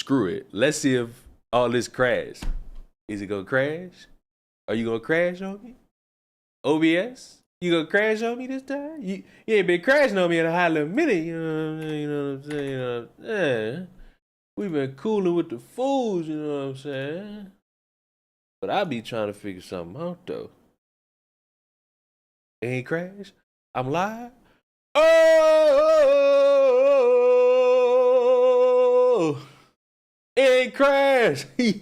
screw it. Let's see if all this crash. Is it gonna crash? Are you gonna crash on me? OBS? You gonna crash on me this time? You ain't been crashing on me in a hot little minute. You know what I'm saying? You know what I'm saying? We've been cooling with the fools. You know what I'm saying? But I be trying to figure something out though. It ain't crash. I'm live. Oh, it ain't crash. Yeah.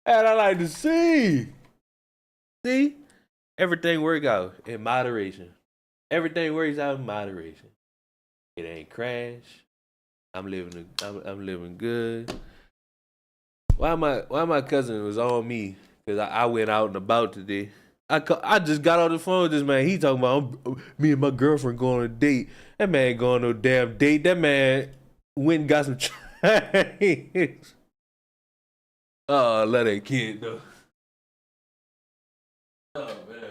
And I like to see. See? Everything works out in moderation. Everything works out in moderation. It ain't crash. I'm living good. Why my cousin was on me? Because I went out and about today. I just got on the phone with this man. He talking about me and my girlfriend going on a date. That man ain't going on no damn date. That man went and got some change. Oh, love that kid though. Oh man.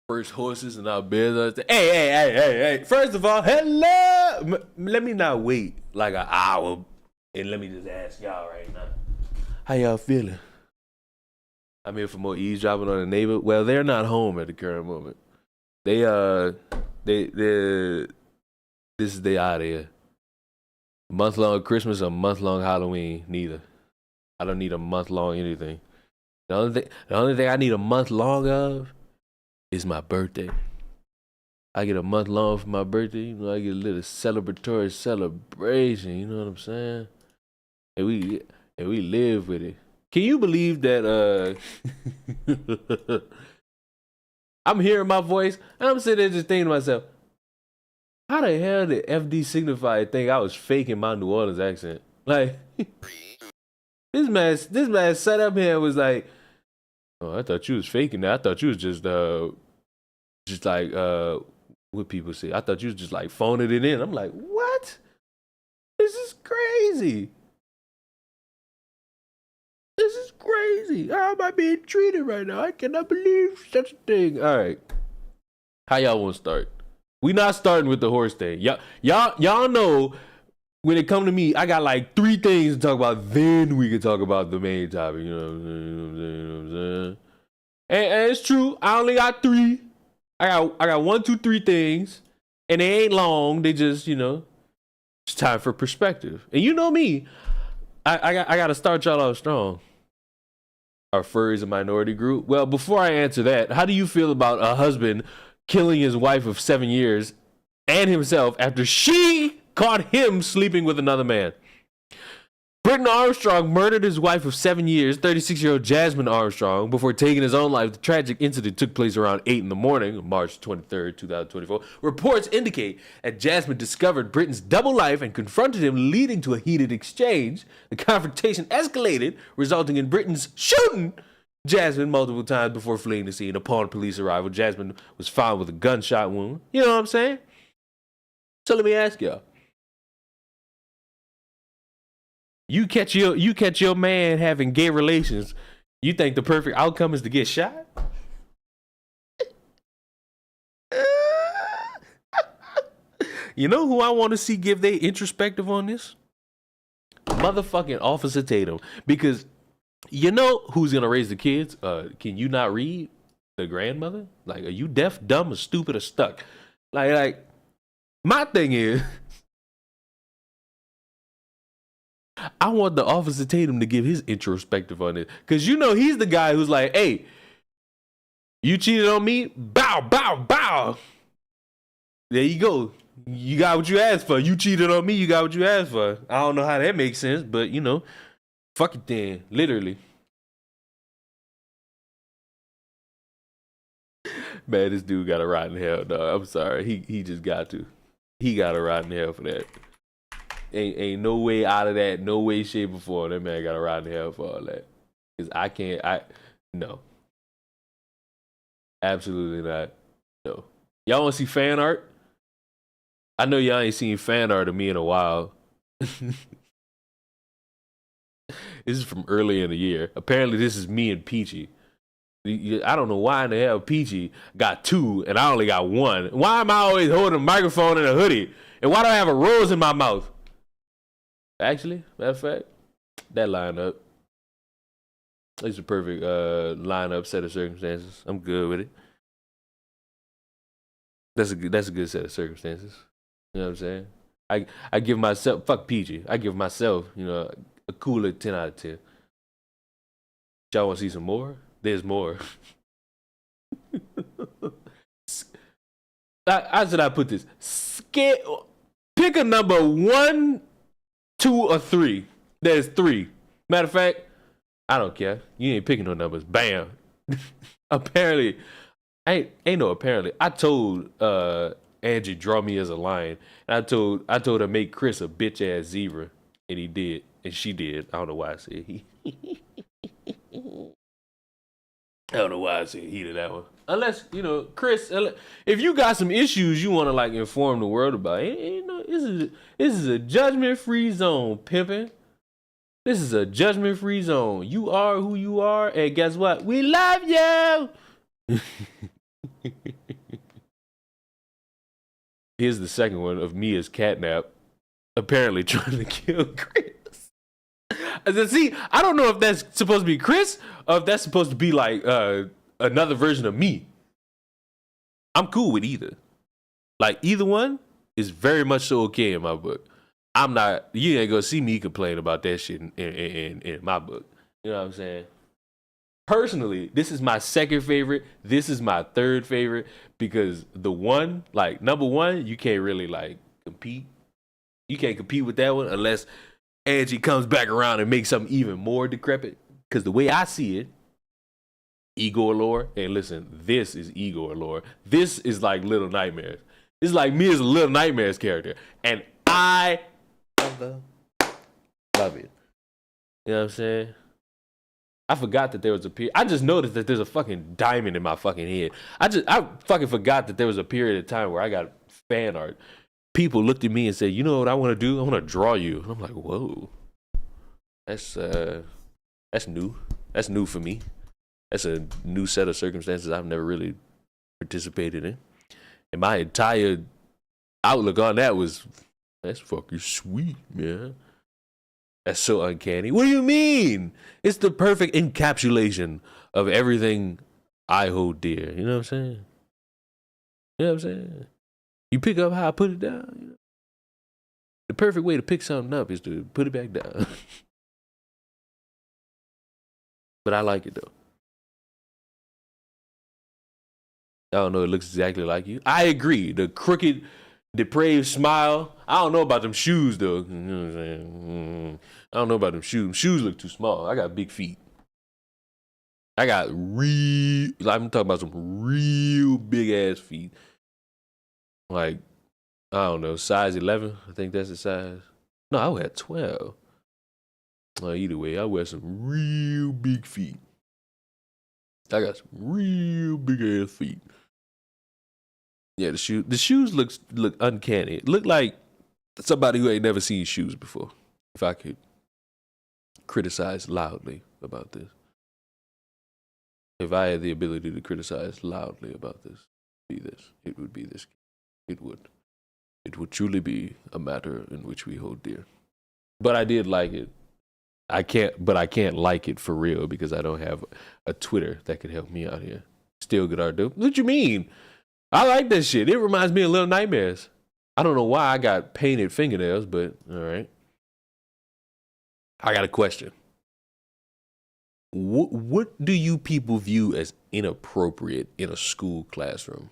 First horses and our bears. Hey. First of all, hello. Let me not wait like an hour and let me just ask y'all right now. How y'all feeling? I'm here for more eavesdropping on the neighbor. Well, they're not home at the current moment. They this is they out here. Month long Christmas or month long Halloween, neither. I don't need a month long anything. The only thing I need a month long of is my birthday. I get a month long for my birthday, you know, I get a little celebratory celebration, you know what I'm saying? And we live with it. Can you believe that I'm hearing my voice and I'm sitting there just thinking to myself, how the hell did FD Signify think I was faking my New Orleans accent? Like this man sat up here and was like, oh, I thought you was faking that. I thought you was just like what people say. I thought you was just like phoning it in. I'm like, what? This is crazy. This is crazy. How am I being treated right now? I cannot believe such a thing. All right. How y'all want to start? We not starting with the horse thing. Y'all know when it come to me, I got like 3 things to talk about. Then we can talk about the main topic. You know what I'm saying? And it's true. I only got 3. I got 1, 2, 3 things, and they ain't long. They just, you know, it's time for perspective. And you know me, I got to start y'all off strong. Our fur is a minority group. Well, before I answer that, how do you feel about a husband killing his wife of 7 years and himself after she caught him sleeping with another man? Britton Armstrong murdered his wife of 7 years, 36-year-old Jasmine Armstrong, before taking his own life. The tragic incident took place around 8 in the morning, March 23rd, 2024. Reports indicate that Jasmine discovered Britton's double life and confronted him, leading to a heated exchange. The confrontation escalated, resulting in Britton's shooting Jasmine multiple times before fleeing the scene. Upon police arrival, Jasmine was found with a gunshot wound. You know what I'm saying? So let me ask y'all. You catch your man having gay relations, you think the perfect outcome is to get shot? You know who I want to see give their introspective on this? Motherfucking Officer Tatum. Because you know who's gonna raise the kids? Can you not read? The grandmother? Like, are you deaf, dumb, or stupid, or stuck? Like my thing is, I want the Officer Tatum to give his introspective on it. Because you know he's the guy who's like, hey, you cheated on me? Bow, bow, bow. There you go. You got what you asked for. You cheated on me, you got what you asked for. I don't know how that makes sense, but you know, fuck it then. Literally. Man, this dude got a rotten hell, dog. I'm sorry. He just got to. He got a rotten hell for that. Ain't no way out of that, no way, shape, or form. That man got a ride in hell for all that. Because no. Absolutely not. No. Y'all want to see fan art? I know y'all ain't seen fan art of me in a while. This is from early in the year. Apparently, this is me and Peachy. I don't know why in the hell Peachy got 2 and I only got 1. Why am I always holding a microphone and a hoodie? And why do I have a rose in my mouth? Actually, matter of fact, that lineup. It's a perfect lineup set of circumstances. I'm good with it. That's a good set of circumstances. You know what I'm saying? I give myself fuck PG. I give myself, a cooler 10 out of 10. Y'all want to see some more? There's more. How should I put this? Pick a number 1, 2, or 3. There's 3. Matter of fact, I don't care. You ain't picking no numbers. Bam. Apparently, ain't no apparently. I told Angie draw me as a lion, and I told her make Chris a bitch ass zebra, and he did, and she did. I don't know why I said he. I don't know why I said he to that one. Unless, Chris, if you got some issues you want to like inform the world about, this is a judgment-free zone, pimpin'. This is a judgment-free zone. You are who you are, and guess what? We love you. Here's the second one of me as Catnap, apparently trying to kill Chris. See, I don't know if that's supposed to be Chris or if that's supposed to be like another version of me. I'm cool with either. Like, either one is very much so okay in my book. I'm not, you ain't gonna see me complain about that shit in my book. You know what I'm saying? Personally, this is my second favorite. This is my third favorite because the one, like number 1, you can't really like compete. You can't compete with that one unless Angie comes back around and makes something even more decrepit. Because the way I see it, Igor lore, and listen, this is Igor lore. This is like Little Nightmares. This is like me as a Little Nightmares character. And I love it. You know what I'm saying? I forgot that there was a period. I just noticed that there's a fucking diamond in my fucking head. I fucking forgot that there was a period of time where I got fan art. People looked at me and said, "You know what I want to do? I want to draw you." And I'm like, "Whoa, that's new. That's new for me. That's a new set of circumstances I've never really participated in." And my entire outlook on that was, "That's fucking sweet, man. That's so uncanny." What do you mean? It's the perfect encapsulation of everything I hold dear. You know what I'm saying? You know what I'm saying? You pick up how I put it down. The perfect way to pick something up is to put it back down. But I like it though. I don't know, it looks exactly like you. I agree. The crooked, depraved smile. I don't know about them shoes though. You know what I'm saying? I don't know about them shoes. Shoes look too small. I got big feet. I'm talking about some real big ass feet. Like, I don't know, size 11. I think that's the size. No, I wear 12. Either way, I wear some real big feet. I got some real big ass feet. Yeah, the shoes look uncanny. It look like somebody who ain't never seen shoes before. If I could criticize loudly about this. If I had the ability to criticize loudly about this, it would be this. It would truly be a matter in which we hold dear. But I did like it. I can't like it for real because I don't have a Twitter that could help me out here. Still good art though. What you mean? I like that shit. It reminds me of Little Nightmares. I don't know why I got painted fingernails, but all right. I got a question. What do you people view as inappropriate in a school classroom?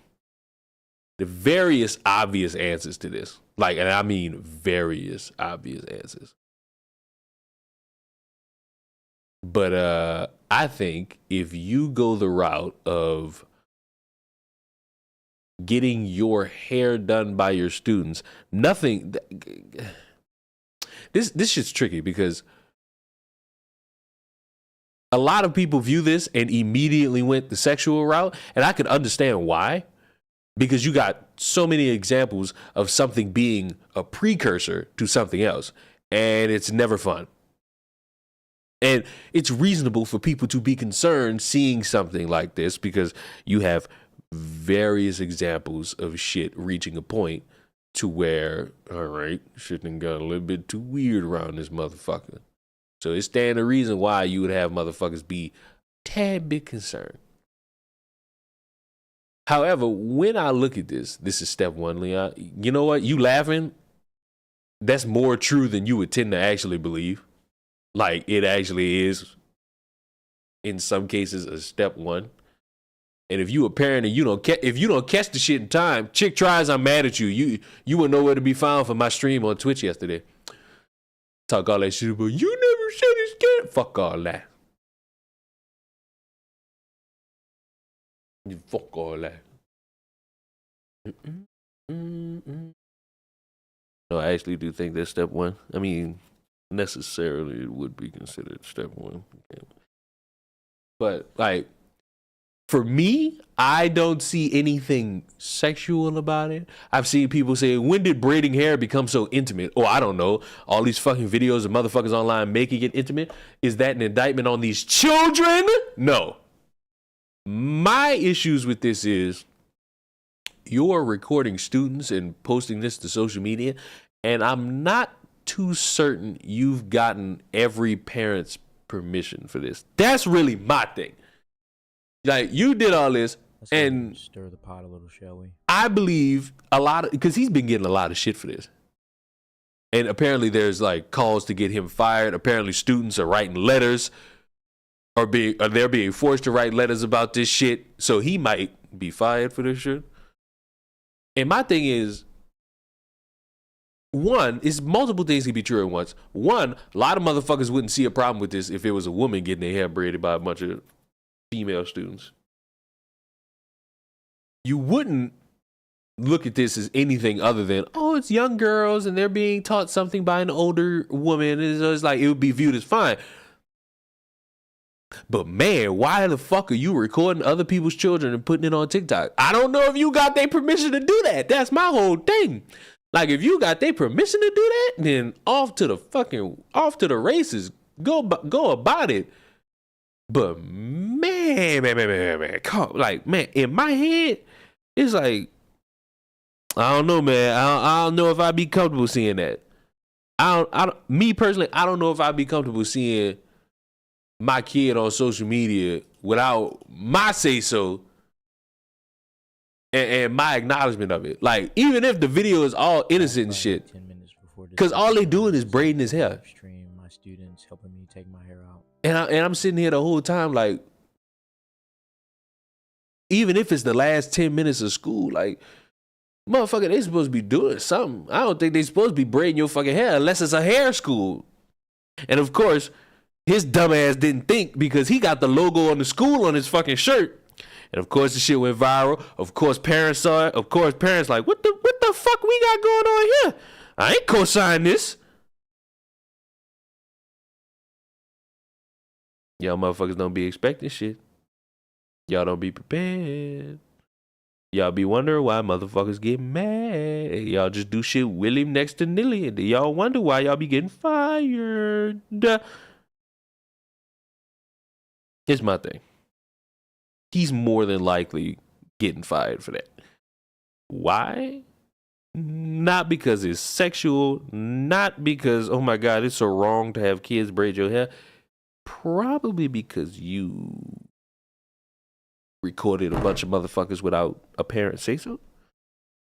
The various obvious answers to this. Like, and I mean various obvious answers. But I think if you go the route of getting your hair done by your students, nothing. This shit's tricky because a lot of people view this and immediately went the sexual route, and I could understand why. Because you got so many examples of something being a precursor to something else, and it's never fun. And it's reasonable for people to be concerned seeing something like this because you have various examples of shit reaching a point to where, all right, shit done got a little bit too weird around this motherfucker. So it's standing the reason why you would have motherfuckers be tad bit concerned. However, when I look at this is step one, Leon. You know what? You laughing? That's more true than you would tend to actually believe. Like, it actually is, in some cases, a step one. And if you a parent and you don't catch the shit in time, chick tries, I'm mad at you. You wouldn't know where to be found for my stream on Twitch yesterday. Talk all that shit about you never said it's good. Fuck all that. You fuck all that. No, I actually do think that's step one. I mean, necessarily it would be considered step one. But like, for me, I don't see anything sexual about it. I've seen people say, when did braiding hair become so intimate? Or I don't know, all these fucking videos of motherfuckers online making it intimate. Is that an indictment on these children? No. My issues with this is, you're recording students and posting this to social media, and I'm not too certain you've gotten every parent's permission for this. That's really my thing. Like, you did all this, and stir the pot a little, shall we? I believe a lot of, because he's been getting a lot of shit for this. And apparently there's like calls to get him fired. Apparently students are writing letters, or they're being forced to write letters about this shit. So he might be fired for this shit. And my thing is, one, is multiple things can be true at once. One, a lot of motherfuckers wouldn't see a problem with this if it was a woman getting their hair braided by a bunch of female students. You wouldn't look at this as anything other than, oh, it's young girls and they're being taught something by an older woman. It's like, it would be viewed as fine. But man, why the fuck are you recording other people's children and putting it on TikTok? I don't know if you got their permission to do that. That's my whole thing. Like, if you got their permission to do that, then off to the races. Go about it. But man, like, man, in my head, it's like, I don't know, man. I don't know if I'd be comfortable seeing that. Me personally, I don't know if I'd be comfortable seeing my kid on social media without my say so and my acknowledgement of it. Like, even if the video is all innocent and shit, because all they doing is braiding his hair. My students helping me take my hair out. And I'm sitting here the whole time like, even if it's the last 10 minutes of school, like, motherfucker, they supposed to be doing something. I don't think they supposed to be braiding your fucking hair unless it's a hair school. And of course, his dumbass didn't think, because he got the logo on the school on his fucking shirt. And of course, the shit went viral. Of course, parents saw it. Of course, parents like, what the fuck we got going on here? I ain't co-signing this. Y'all motherfuckers don't be expecting shit. Y'all don't be prepared. Y'all be wondering why motherfuckers get mad. Y'all just do shit willy next to nilly. And y'all wonder why y'all be getting fired. Here's my thing. He's more than likely getting fired for that. Why? Not because it's sexual. Not because, oh my God, it's so wrong to have kids braid your hair. Probably because you recorded a bunch of motherfuckers without a parent say so.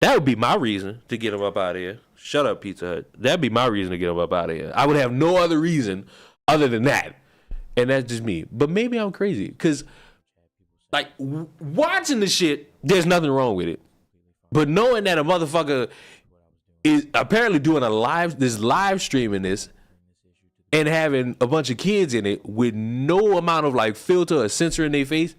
That would be my reason to get him up out of here. Shut up, Pizza Hut. That'd be my reason to get him up out of here. I would have no other reason other than that. And that's just me. But maybe I'm crazy. Because, like, watching the shit, there's nothing wrong with it. But knowing that a motherfucker is apparently doing live streaming this and having a bunch of kids in it with no amount of, like, filter or censor in their face,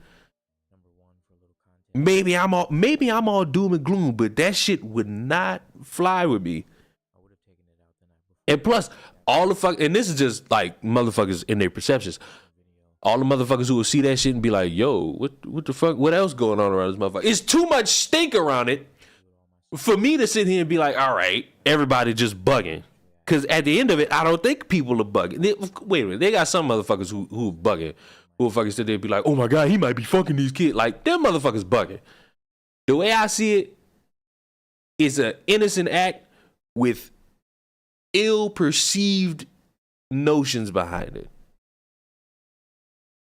maybe I'm all doom and gloom, but that shit would not fly with me. And plus, all the fuck, and this is just like motherfuckers in their perceptions. All the motherfuckers who will see that shit and be like, yo, what the fuck? What else going on around this motherfucker? It's too much stink around it for me to sit here and be like, all right, everybody just bugging. Because at the end of it, I don't think people are bugging. Wait a minute, they got some motherfuckers who bugging. Who will fucking sit there and be like, oh my God, he might be fucking these kids. Like, them motherfuckers bugging. The way I see it, is an innocent act with ill-perceived notions behind it.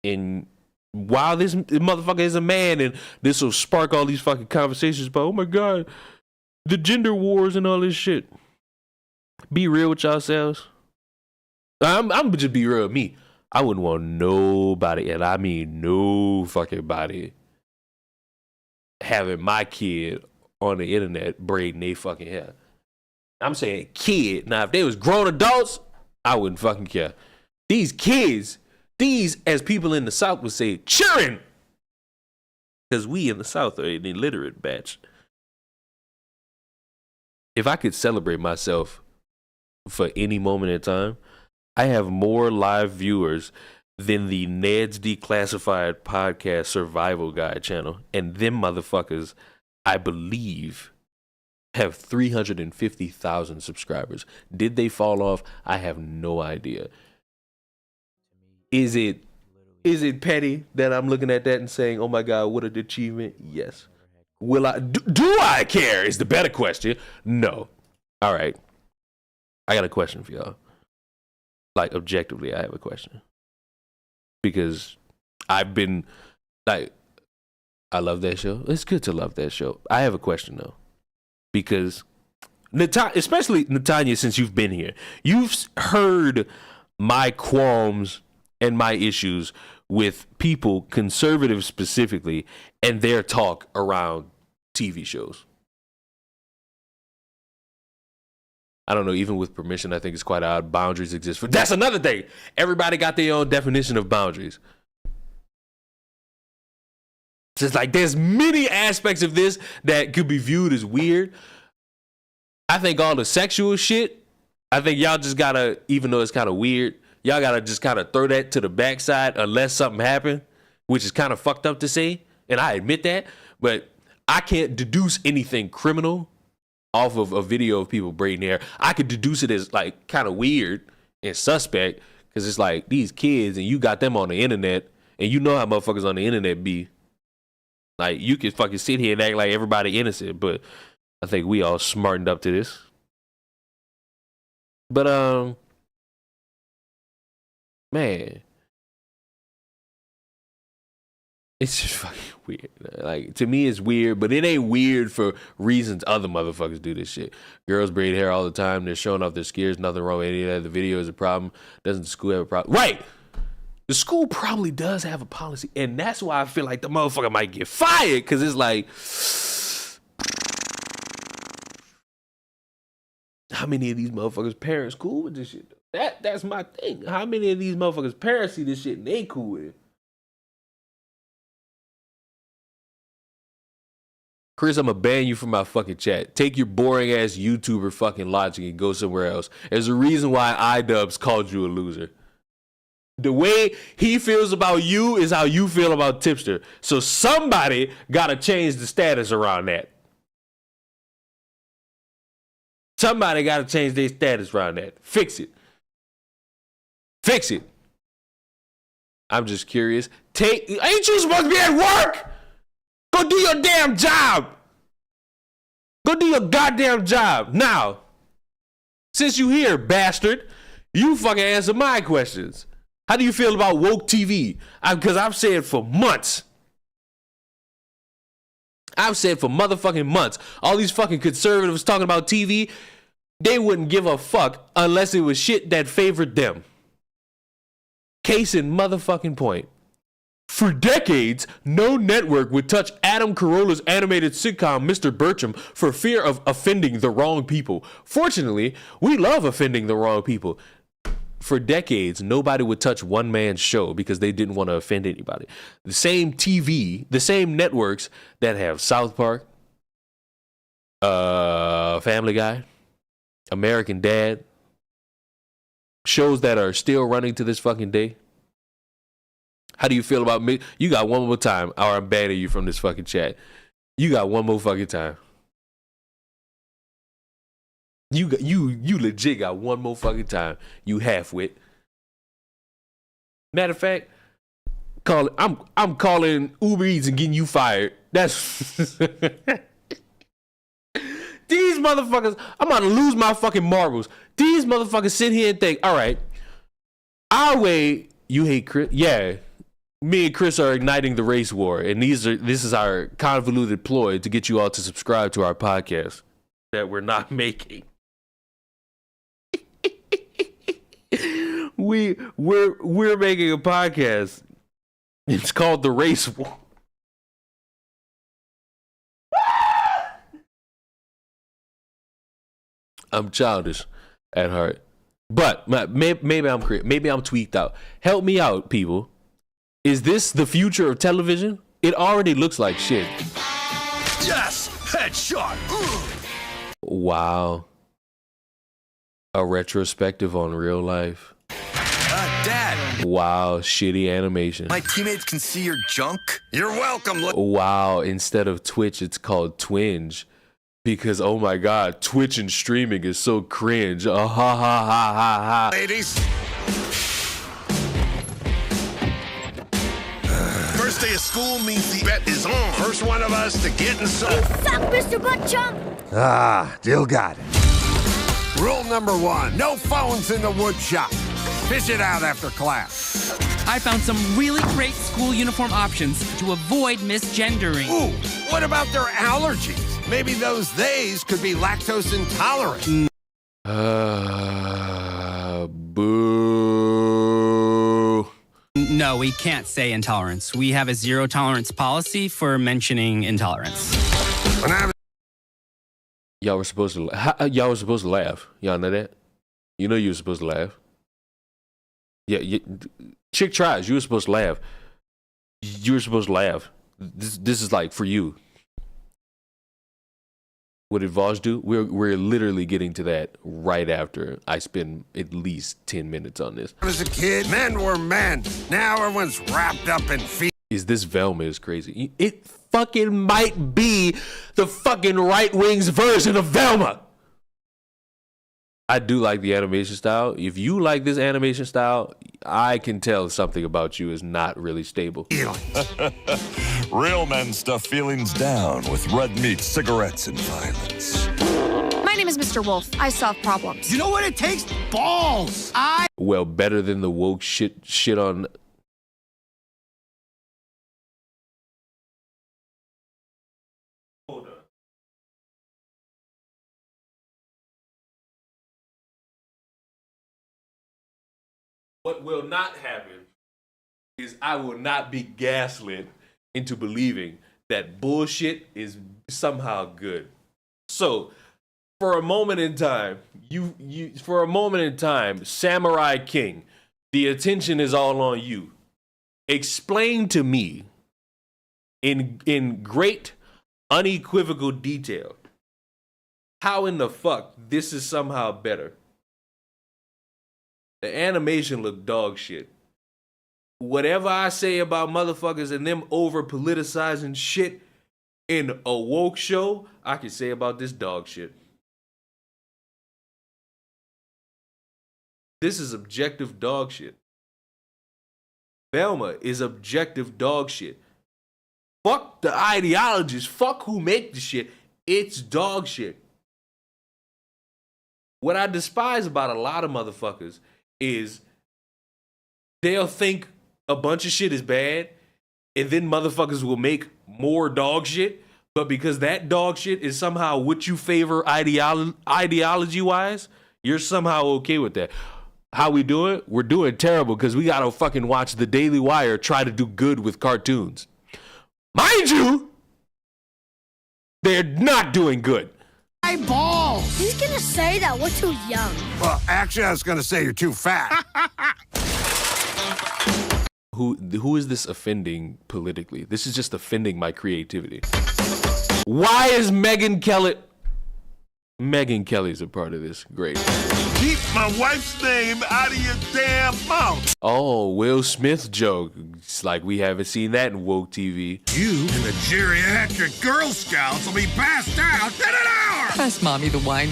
And while this motherfucker is a man, and this will spark all these fucking conversations about, oh my God, the gender wars and all this shit. Be real with yourselves. I'm just be real with me. I wouldn't want nobody, and I mean no fucking body, having my kid on the internet braiding they fucking hair. I'm saying kid. Now, if they was grown adults, I wouldn't fucking care. These kids, these, as people in the South would say, children. Because we in the South are an illiterate batch. If I could celebrate myself for any moment in time, I have more live viewers than the Ned's Declassified Podcast Survival Guide channel. And them motherfuckers, I believe, have 350,000 subscribers. Did they fall off? I have no idea. Is it petty that I'm looking at that and saying, oh my God, what an achievement? Yes. Will I do I care is the better question. No. All right. I got a question for y'all. Like, objectively, I have a question. Because I've been, like, I love that show. It's good to love that show. I have a question, though. Because, especially Natanya, since you've been here, you've heard my qualms and my issues with people, conservatives specifically, and their talk around TV shows. I don't know, even with permission, I think it's quite odd. Boundaries exist. That's another thing. Everybody got their own definition of boundaries. It's just like there's many aspects of this that could be viewed as weird. I think all the sexual shit, I think y'all just gotta, even though it's kind of weird, y'all gotta just kind of throw that to the backside unless something happened, which is kind of fucked up to say, and I admit that, but I can't deduce anything criminal off of a video of people braiding hair. I could deduce it as like kind of weird and suspect because it's like these kids and you got them on the internet and you know how motherfuckers on the internet be. Like, you can fucking sit here and act like everybody innocent, but I think we all smartened up to this. But man, it's just fucking weird. Like, to me, it's weird, but it ain't weird for reasons other motherfuckers do this shit. Girls braid hair all the time. They're showing off their skirts. Nothing wrong with any of that. The video is a problem. Doesn't the school have a problem? Right! The school probably does have a policy, and that's why I feel like the motherfucker might get fired, because it's like, how many of these motherfuckers' parents cool with this shit? That's my thing. How many of these motherfuckers' parents see this shit and they cool with it? Chris, I'm gonna ban you from my fucking chat. Take your boring ass YouTuber fucking logic and go somewhere else. There's a reason why iDubbbz called you a loser. The way he feels about you is how you feel about Tipster. So somebody gotta change the status around that. Somebody gotta change their status around that. Fix it. Fix it. I'm just curious. Ain't you supposed to be at work? Go do your damn job. Go do your goddamn job. Now, since you here, bastard, you fucking answer my questions. How do you feel about woke TV? Because I've said for months. I've said for motherfucking months. All these fucking conservatives talking about TV, they wouldn't give a fuck unless it was shit that favored them. Case in motherfucking point. For decades, no network would touch Adam Carolla's animated sitcom Mr. Bertram for fear of offending the wrong people. Fortunately, we love offending the wrong people. For decades, nobody would touch one man's show because they didn't want to offend anybody. The same TV, the same networks that have South Park, Family Guy, American Dad, shows that are still running to this fucking day. How do you feel about me? You got one more time, or I'm banning you from this fucking chat. You got one more fucking time. You legit got one more fucking time. You half-wit. Matter of fact, I'm calling Uber Eats and getting you fired. That's these motherfuckers, I'm about to lose my fucking marbles. These motherfuckers sit here and think, all right, our way, you hate Chris? Yeah. Me and Chris are igniting the race war, and this is our convoluted ploy to get you all to subscribe to our podcast that we're not making. We're making a podcast. It's called The Race War. I'm childish at heart, but maybe I'm tweaked out. Help me out, people. Is this the future of television? It already looks like shit. Yes, headshot. Wow. A retrospective on real life. Dad. Wow, shitty animation. My teammates can see your junk. You're welcome. Wow, instead of Twitch, it's called Twinge. Because, oh my God, Twitch and streaming is so cringe. Ha ha ha ha ha. Ladies. First day of school means the bet is on. First one of us to get inside. You suck, Mr. Butt Chump! Ah, Dill got it. Rule number 1, no phones in the wood shop. Fish it out after class. I found some really great school uniform options to avoid misgendering. Ooh, what about their allergies? Maybe those theys could be lactose intolerant. Boo. No, we can't say intolerance. We have a zero tolerance policy for mentioning intolerance. When I was Y'all were supposed to laugh. Y'all know that? You know you were supposed to laugh. Yeah, chick tries. You were supposed to laugh. You were supposed to laugh. This is like for you. What did Vaush do? We're literally getting to that right after I spend at least 10 minutes on this. I was a kid, men were men. Now everyone's wrapped up in feet. Is this Velma is crazy? It fucking might be the fucking right wing's version of Velma. I do like the animation style. If you like this animation style, I can tell something about you is not really stable. Real men stuff feelings down with red meat, cigarettes, and violence. My name is Mr. Wolf. I solve problems. You know what it takes? Balls. Well, better than the woke shit on. Hold on. What will not happen is I will not be gaslit into believing that bullshit is somehow good. So, for a moment in time, Samurai King, the attention is all on you. Explain to me in great unequivocal detail how in the fuck this is somehow better. The animation looked dog shit. Whatever I say about motherfuckers and them over politicizing shit in a woke show, I can say about this dog shit. This is objective dog shit. Velma is objective dog shit. Fuck the ideologists. Fuck who make the shit. It's dog shit. What I despise about a lot of motherfuckers is they'll think a bunch of shit is bad, and then motherfuckers will make more dog shit, but because that dog shit is somehow what you favor ideology-wise, you're somehow okay with that. How we do it? We're doing terrible because we gotta fucking watch the Daily Wire try to do good with cartoons. Mind you, they're not doing good. Balls. He's gonna say that we're too young. Well, actually, I was going to say you're too fat. Who is this offending politically? This is just offending my creativity. Why is Megyn Kelly? Megyn Kelly's a part of this. Great. Keep my wife's name out of your damn mouth. Oh, Will Smith joke. It's like we haven't seen that in woke TV. You and the geriatric Girl Scouts will be passed out in an hour. Pass Mommy the wine.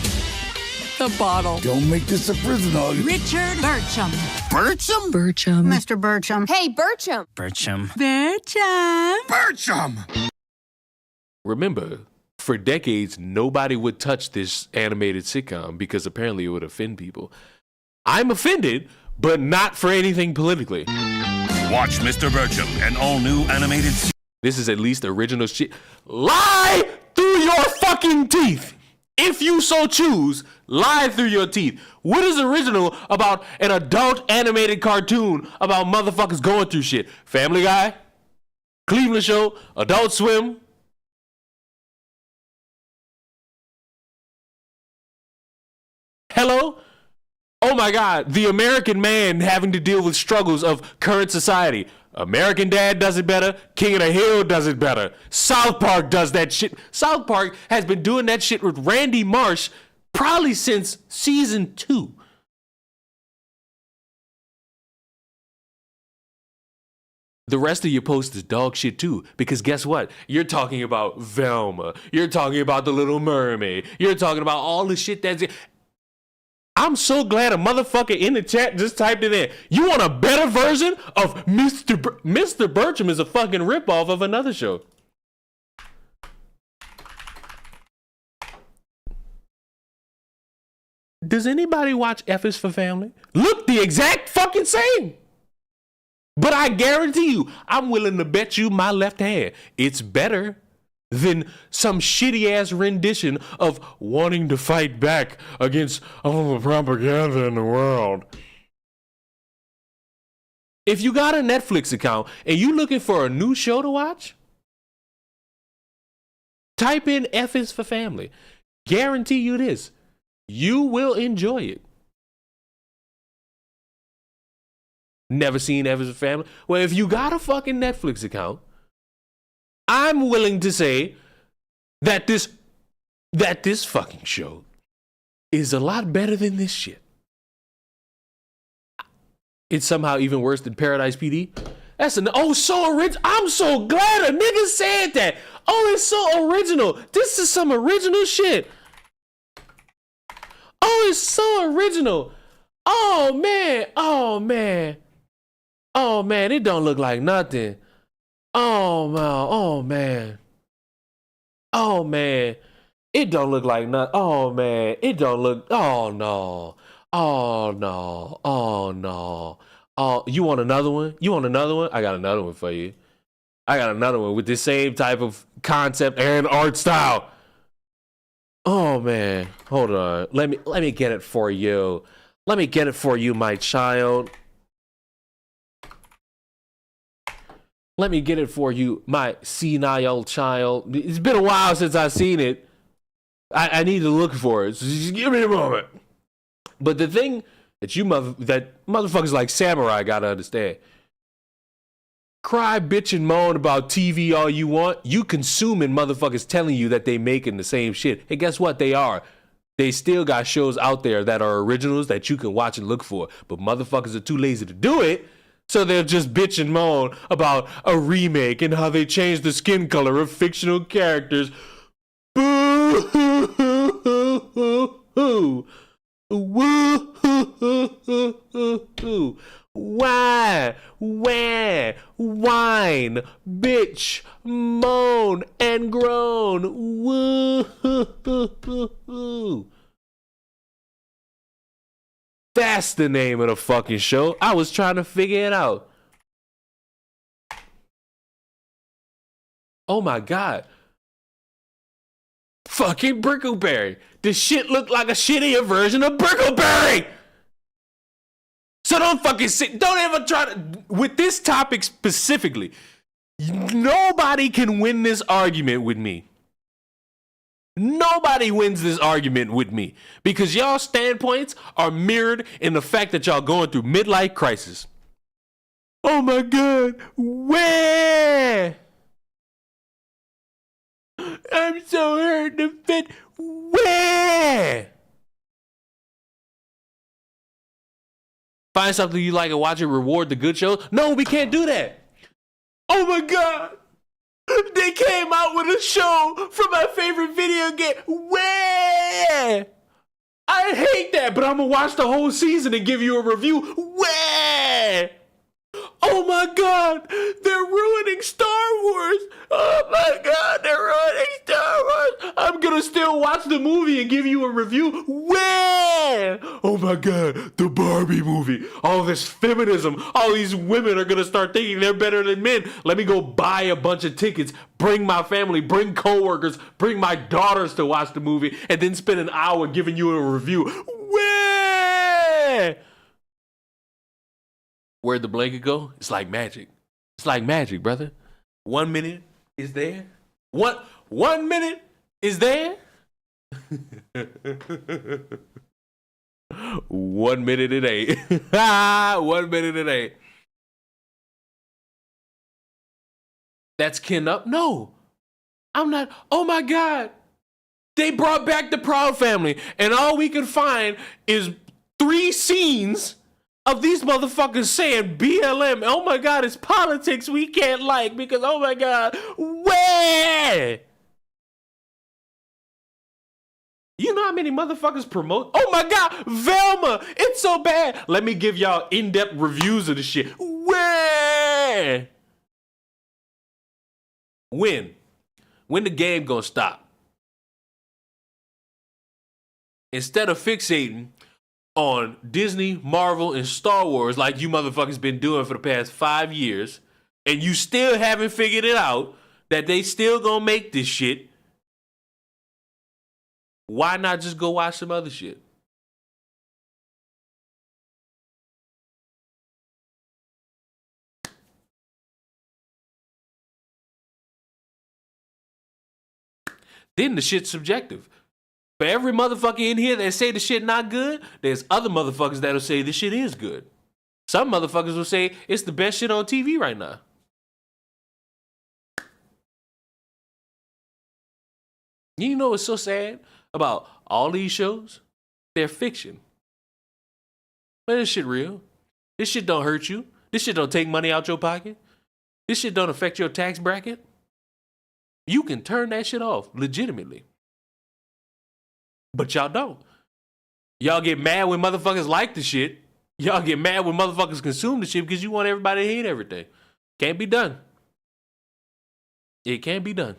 The bottle. Don't make this a prison hug. Richard Bircham. Bircham? Bircham. Mr. Bertram. Hey, Bertram. Bertram. Bircham. Bircham! Remember, for decades, nobody would touch this animated sitcom because apparently it would offend people. I'm offended, but not for anything politically. Watch Mr. Bertram, an all-new animated series. This is at least original shit. Lie through your fucking teeth. If you so choose, lie through your teeth. What is original about an adult animated cartoon about motherfuckers going through shit? Family Guy? Cleveland Show? Adult Swim? Hello? Oh my God, the American man having to deal with struggles of current society. American Dad does it better. King of the Hill does it better. South Park does that shit. South Park has been doing that shit with Randy Marsh probably since season 2. The rest of your post is dog shit too, because guess what? You're talking about Velma. You're talking about The Little Mermaid. You're talking about all the shit that's... I'm so glad a motherfucker in the chat just typed it in. You want a better version of Mr. Bertram is a fucking ripoff of another show. Does anybody watch F is for Family? Look the exact fucking same. But I guarantee you, I'm willing to bet you my left hand, it's better than some shitty ass rendition of wanting to fight back against all the propaganda in the world. If you got a Netflix account and you looking for a new show to watch, type in F is for Family. Guarantee you this, you will enjoy it. Never seen F is for Family? Well, if you got a fucking Netflix account, I'm willing to say that this fucking show is a lot better than this shit. It's somehow even worse than Paradise PD. So original. I'm so glad a nigga said that. Oh, it's so original. This is some original shit. Oh, it's so original. Oh man. It don't look like nothing. Oh man. It don't look like nothing. Oh man. It don't look. Oh no. Oh, you want another one? I got another one for you. I got another one with the same type of concept and art style. Oh man. Hold on. Let me get it for you. Let me get it for you, my child. Let me get it for you, my senile child. It's been a while since I've seen it. I need to look for it. So just give me a moment. But the thing that motherfuckers like Samurai gotta understand. Cry, bitch, and moan about TV all you want. You consuming motherfuckers telling you that they making the same shit. Hey, guess what? They are. They still got shows out there that are originals that you can watch and look for. But motherfuckers are too lazy to do it. So they'll just bitch and moan about a remake and how they changed the skin color of fictional characters. Boo hoo hoo hoo hoo hoo. Woo hoo hoo hoo hoo hoo. Why? Where? Whine, bitch, moan, and groan. Woo hoo hoo hoo hoo. That's the name of the fucking show. I was trying to figure it out. Oh my God. Fucking Brickleberry. This shit look like a shittier version of Brickleberry. So don't ever try to, with this topic specifically, nobody can win this argument with me. Nobody wins this argument with me because y'all standpoints are mirrored in the fact that y'all going through midlife crisis. Oh my God, where? I'm so hurt and fit. Where? Find something you like and watch it, reward the good shows. No, we can't do that. Oh my God. They came out with a show for my favorite video game. Where? I hate that, but I'm gonna watch the whole season and give you a review. Where? Oh my God, they're ruining Star Wars. Oh my God, they're ruining Star Wars. I'm gonna still watch the movie and give you a review. Where? Oh my God, the Barbie movie. All this feminism. All these women are gonna start thinking they're better than men. Let me go buy a bunch of tickets, bring my family, bring coworkers, bring my daughters to watch the movie, and then spend an hour giving you a review. Where? Where'd the blanket go? It's like magic. It's like magic, brother. 1 minute is there. One minute is there. 1 minute it ain't. 1 minute it ain't. That's kin up? No. I'm not. Oh my God. They brought back the Proud Family, and all we can find is 3 scenes of these motherfuckers saying BLM. Oh my God, it's politics we can't like because, oh my God, where? You know how many motherfuckers promote? Oh my God, Velma, it's so bad. Let me give y'all in-depth reviews of the shit. Where? When? When the game gonna stop? Instead of fixating on Disney, Marvel, and Star Wars like you motherfuckers been doing for the past 5 years, and you still haven't figured it out that they still gonna make this shit, why not just go watch some other shit? Then the shit's subjective. For every motherfucker in here that say the shit not good, there's other motherfuckers that'll say this shit is good. Some motherfuckers will say it's the best shit on TV right now. You know what's so sad about all these shows? They're fiction. But this shit real. This shit don't hurt you. This shit don't take money out your pocket. This shit don't affect your tax bracket. You can turn that shit off legitimately. But y'all don't. Y'all get mad when motherfuckers like the shit. Y'all get mad when motherfuckers consume the shit because you want everybody to hate everything. Can't be done. It can't be done.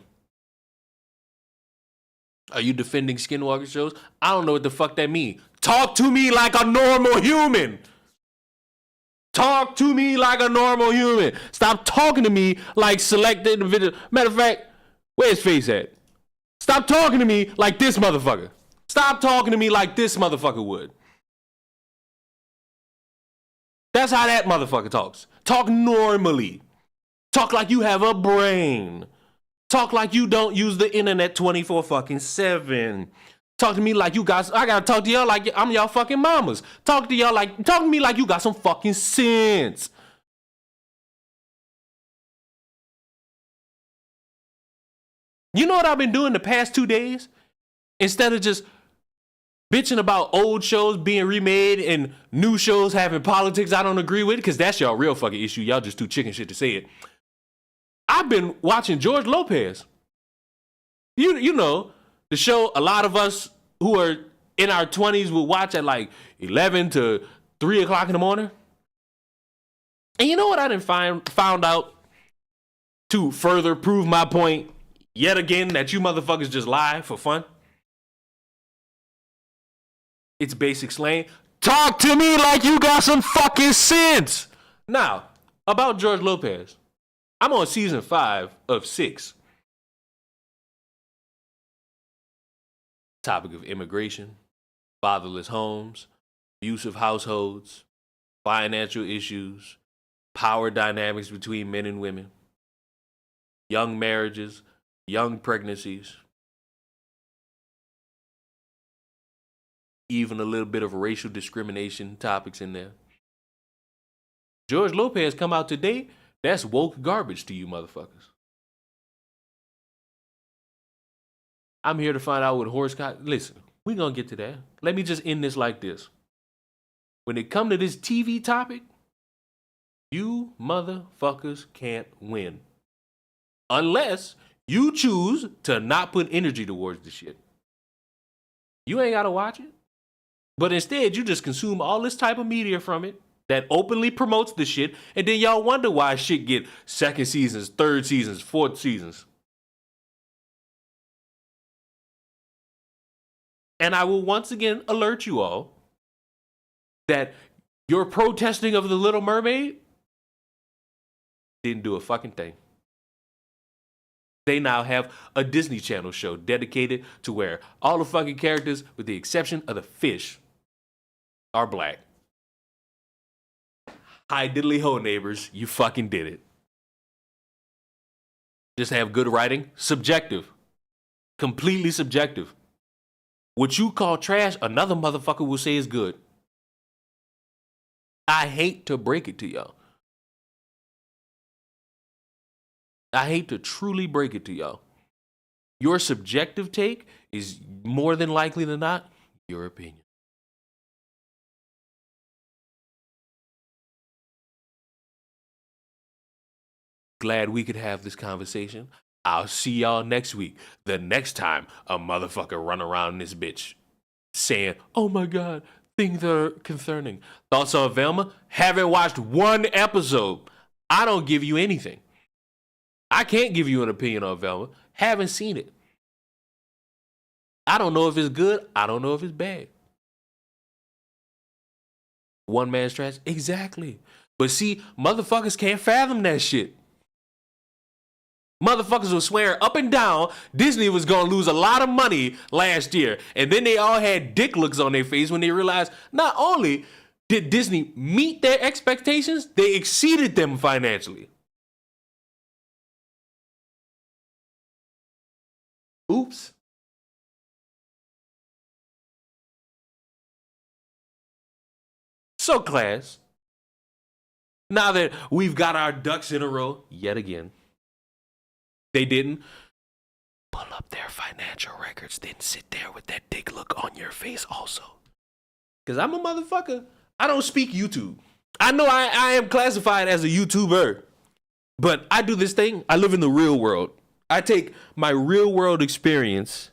Are you defending Skinwalker shows? I don't know what the fuck that means. Talk to me like a normal human. Talk to me like a normal human. Stop talking to me like selected individual. Matter of fact, where's Face at? Stop talking to me like this motherfucker. Stop talking to me like this motherfucker would. That's how that motherfucker talks. Talk normally. Talk like you have a brain. Talk like you don't use the internet 24/7. Talk to me like you got. I gotta talk to y'all like I'm y'all fucking mamas. Talk to me like you got some fucking sense. You know what I've been doing the past 2 days? Instead of just bitching about old shows being remade and new shows having politics I don't agree with, because that's y'all real fucking issue. Y'all just too chicken shit to say it. I've been watching George Lopez. You know, the show a lot of us who are in our 20s will watch at like 11 to 3 o'clock in the morning. And you know what I done found out to further prove my point yet again that you motherfuckers just lie for fun? It's basic slang. Talk to me like you got some fucking sense. Now, about George Lopez. I'm on season 5 of 6. Topic of immigration, fatherless homes, abusive households, financial issues, power dynamics between men and women, young marriages, young pregnancies, even a little bit of racial discrimination topics in there. George Lopez come out today, that's woke garbage to you motherfuckers. I'm here to find out what horse got. Listen, we gonna get to that. Let me just end this like this. When it come to this TV topic, you motherfuckers can't win. Unless you choose to not put energy towards the shit. You ain't gotta watch it. But instead, you just consume all this type of media from it that openly promotes the shit, and then y'all wonder why shit get second seasons, third seasons, fourth seasons. And I will once again alert you all that your protesting of The Little Mermaid didn't do a fucking thing. They now have a Disney Channel show dedicated to where all the fucking characters, with the exception of the fish, are black. Hi diddly ho, neighbors, you fucking did it. Just have good writing? Subjective. Completely subjective. What you call trash, another motherfucker will say is good. I hate to break it to y'all. I hate to truly break it to y'all. Your subjective take is more than likely than not your opinion. Glad we could have this conversation. I'll see y'all next week. The next time a motherfucker run around this bitch saying, oh my God, things that are concerning. Thoughts on Velma? Haven't watched one episode. I don't give you anything. I can't give you an opinion on Velma. Haven't seen it. I don't know if it's good. I don't know if it's bad. One man's trash? Exactly. But see, motherfuckers can't fathom that shit. Motherfuckers were swearing up and down Disney was going to lose a lot of money last year. And then they all had dick looks on their face when they realized not only did Disney meet their expectations, they exceeded them financially. Oops. So, class, now that we've got our ducks in a row yet again, they didn't pull up their financial records, then sit there with that dick look on your face also. Because I'm a motherfucker. I don't speak YouTube. I know I am classified as a YouTuber, but I do this thing. I live in the real world. I take my real world experience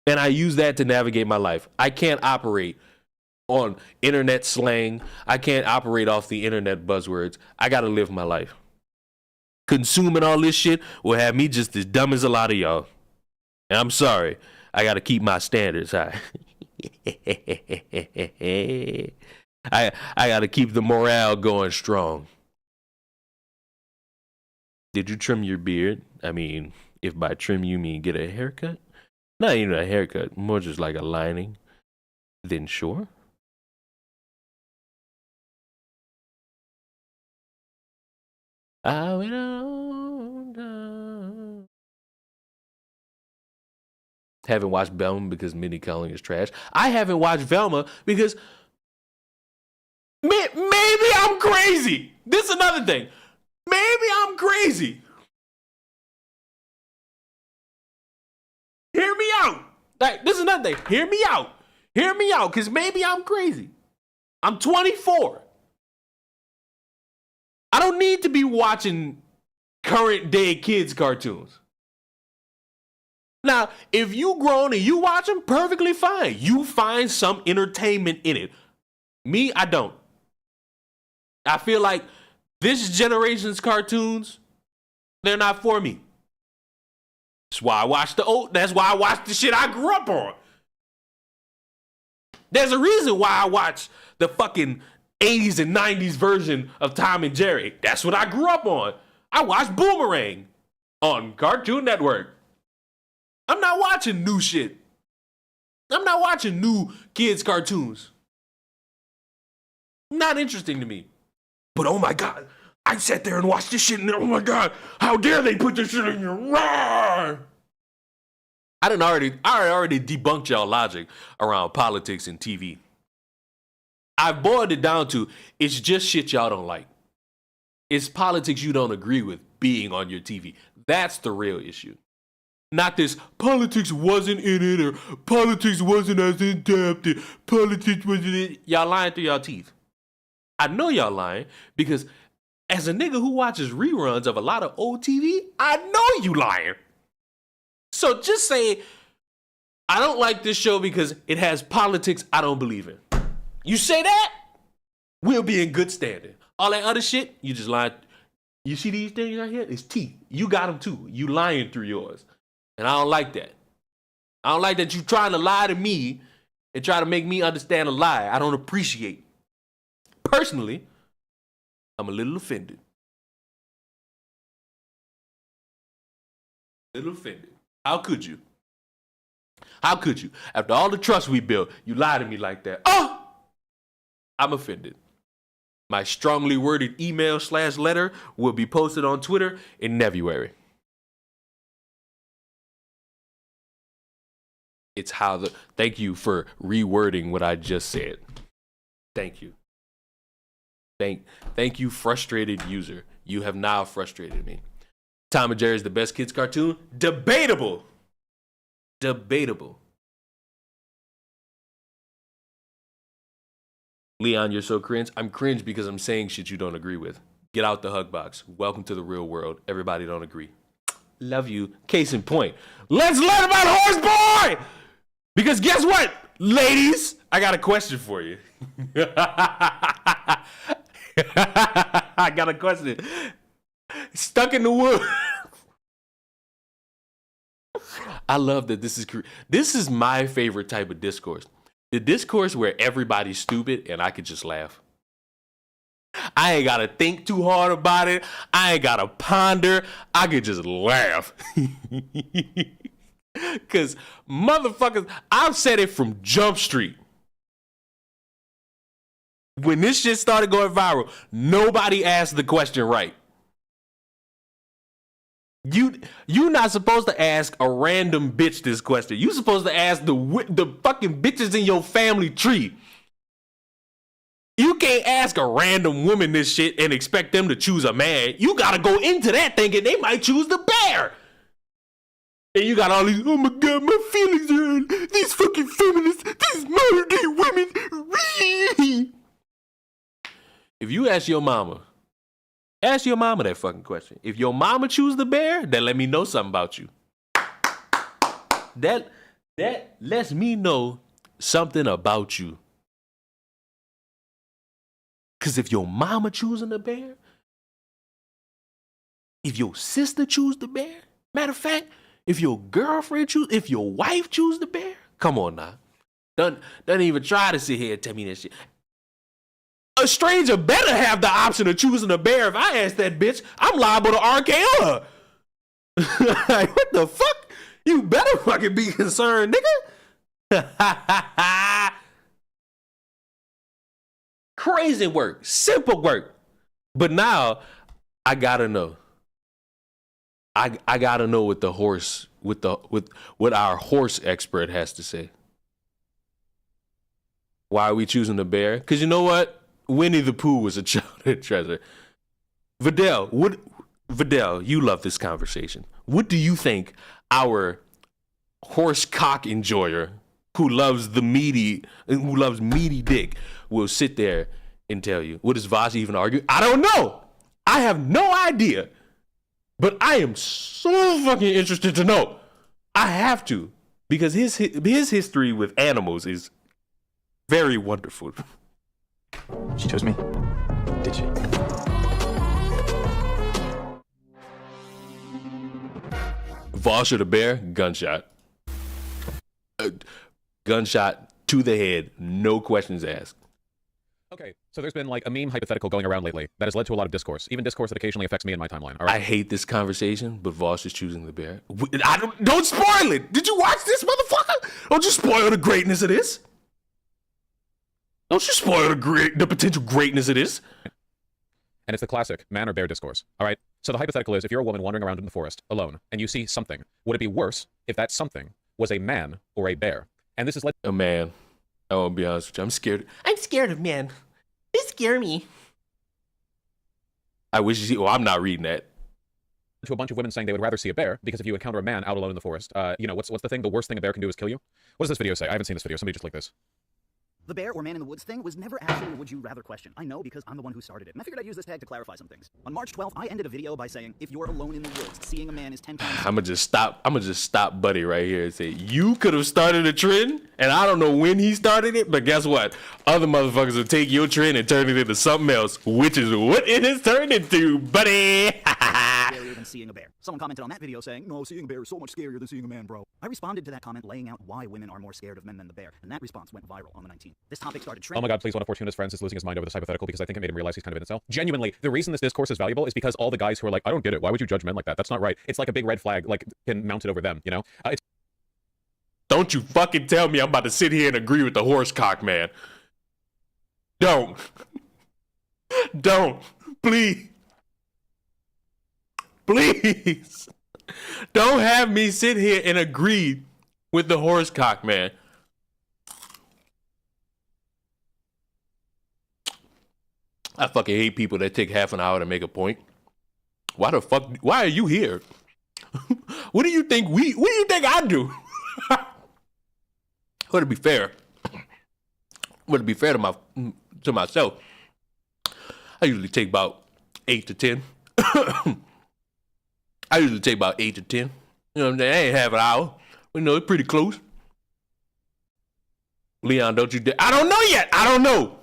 and I use that to navigate my life. I can't operate on internet slang. I can't operate off the internet buzzwords. I got to live my life. Consuming all this shit will have me just as dumb as a lot of y'all. And I'm sorry. I got to keep my standards high. I got to keep the morale going strong. Did you trim your beard? I mean, if by trim you mean get a haircut? Not even a haircut, more just like a lining. Then sure. I went on down. Haven't watched Velma because Minnie Kaling is trash. I haven't watched Velma because maybe I'm crazy. This is another thing. Maybe I'm crazy. Hear me out. Like, this is another thing. Hear me out. Hear me out, because maybe I'm crazy. I'm 24. I don't need to be watching current day kids cartoons. Now, if you grown and you watch them, perfectly fine. You find some entertainment in it. Me, I don't. I feel like this generation's cartoons, they're not for me. That's why I watch the shit I grew up on. There's a reason why I watch the fucking 80s and 90s version of Tom and Jerry. That's what I grew up on. I watched Boomerang on Cartoon Network. I'm not watching new shit. I'm not watching new kids' cartoons. Not interesting to me. But oh my God, I sat there and watched this shit and oh my God, how dare they put this shit in your roar? I already debunked y'all logic around politics and TV. I've boiled it down to it's just shit y'all don't like. It's politics you don't agree with being on your TV. That's the real issue. Not this politics wasn't in it or politics wasn't as in-depth. Politics wasn't in it. Y'all lying through y'all teeth. I know y'all lying because as a nigga who watches reruns of a lot of old TV, I know you lying. So just say, I don't like this show because it has politics I don't believe in. You say that, we'll be in good standing. All that other shit, you just lie. You see these things right here? It's teeth. You got them too. You lying through yours. And I don't like that. I don't like that you trying to lie to me and try to make me understand a lie I don't appreciate. Personally, I'm a little offended. How could you? How could you? After all the trust we built, you lie to me like that. Oh! I'm offended. My strongly worded email/letter will be posted on Twitter in February. It's how the... Thank you for rewording what I just said. Thank you. Thank you, frustrated user. You have now frustrated me. Tom and Jerry is the best kids cartoon? Debatable. Leon, you're so cringe. I'm cringe because I'm saying shit you don't agree with. Get out the hug box. Welcome to the real world. Everybody don't agree. Love you. Case in point. Let's learn about Horse Boy! Because guess what, ladies? I got a question for you. I got a question. Stuck in the woods. I love that this is my favorite type of discourse. The discourse where everybody's stupid and I could just laugh. I ain't gotta think too hard about it. I ain't gotta ponder. I could just laugh. Cause motherfuckers, I've said it from Jump Street. When this shit started going viral, nobody asked the question right. You not supposed to ask a random bitch this question. You supposed to ask the fucking bitches in your family tree. You can't ask a random woman this shit and expect them to choose a man. You gotta go into that thinking they might choose the bear. And you got all these, oh my God, my feelings are hurt. These fucking feminists, these modern day women. If you ask your mama that fucking question. If your mama choose the bear, then let me know something about you. That lets me know something about you. Because if your mama choosing the bear, if your sister choose the bear, matter of fact, if your girlfriend choose, if your wife choose the bear, come on now. Don't even try to sit here and tell me that shit. A stranger better have the option of choosing a bear. If I ask that bitch, I'm liable to RKO her. Like, what the fuck? You better fucking be concerned, nigga. Crazy work, simple work. But now I gotta know. I gotta know what the horse, with what our horse expert has to say. Why are we choosing the bear? Because you know what? Winnie the Pooh was a childhood treasure. Vidal, you love this conversation. What do you think our horse cock enjoyer who loves meaty dick will sit there and tell you? What does Vaush even argue? I don't know. I have no idea. But I am so fucking interested to know. I have to. Because his history with animals is very wonderful. She chose me. Did she? Vaush or the bear? Gunshot. Gunshot to the head. No questions asked. Okay, so there's been like a meme hypothetical going around lately that has led to a lot of discourse, even discourse that occasionally affects me in my timeline. All right? I hate this conversation, but Vaush is choosing the bear. Don't spoil it. Did you watch this, motherfucker? Don't you spoil the greatness of this. Don't you spoil the potential greatness of this. And it's the classic man or bear discourse. All right, so the hypothetical is, if you're a woman wandering around in the forest alone and you see something, would it be worse if that something was a man or a bear? And this is led... A man. I won't be honest with you. I'm scared. I'm scared of men. They scare me. I wish you see. Well, I'm not reading that. To a bunch of women saying they would rather see a bear because if you encounter a man out alone in the forest, you know, what's the thing? The worst thing a bear can do is kill you. What does this video say? I haven't seen this video. Somebody just like this. The bear or man in the woods thing was never actually a would you rather question. I know because I'm the one who started it. And I figured I'd use this tag to clarify some things. On March 12th, I ended a video by saying, if you're alone in the woods, seeing a man is 10 times... I'm gonna just stop Buddy right here and say, you could have started a trend, and I don't know when he started it, but guess what? Other motherfuckers will take your trend and turn it into something else, which is what it has turned into, buddy. Scarier than seeing a bear. Someone commented on that video saying, no, seeing a bear is so much scarier than seeing a man, bro. I responded to that comment laying out why women are more scared of men than the bear, and that response went viral on the 19th. This topic started trending. Oh my god, please, one of Fortuna's friends is losing his mind over this hypothetical because I think it made him realize he's kind of an incel. Genuinely, the reason this discourse is valuable is because all the guys who are like, I don't get it, why would you judge men like that? That's not right. It's like a big red flag, like, mounted over them, you know? Don't you fucking tell me I'm about to sit here and agree with the horse cock man. Don't. Don't. Please. Please. Don't have me sit here and agree with the horse cock man. I fucking hate people that take half an hour to make a point. Why are you here? What do you think I do? Well, to be fair to myself, I usually take about 8 to 10. I usually take about 8 to 10. You know what I'm saying? I ain't half an hour. You know, it's pretty close. Leon, don't you dare. I don't know yet. I don't know.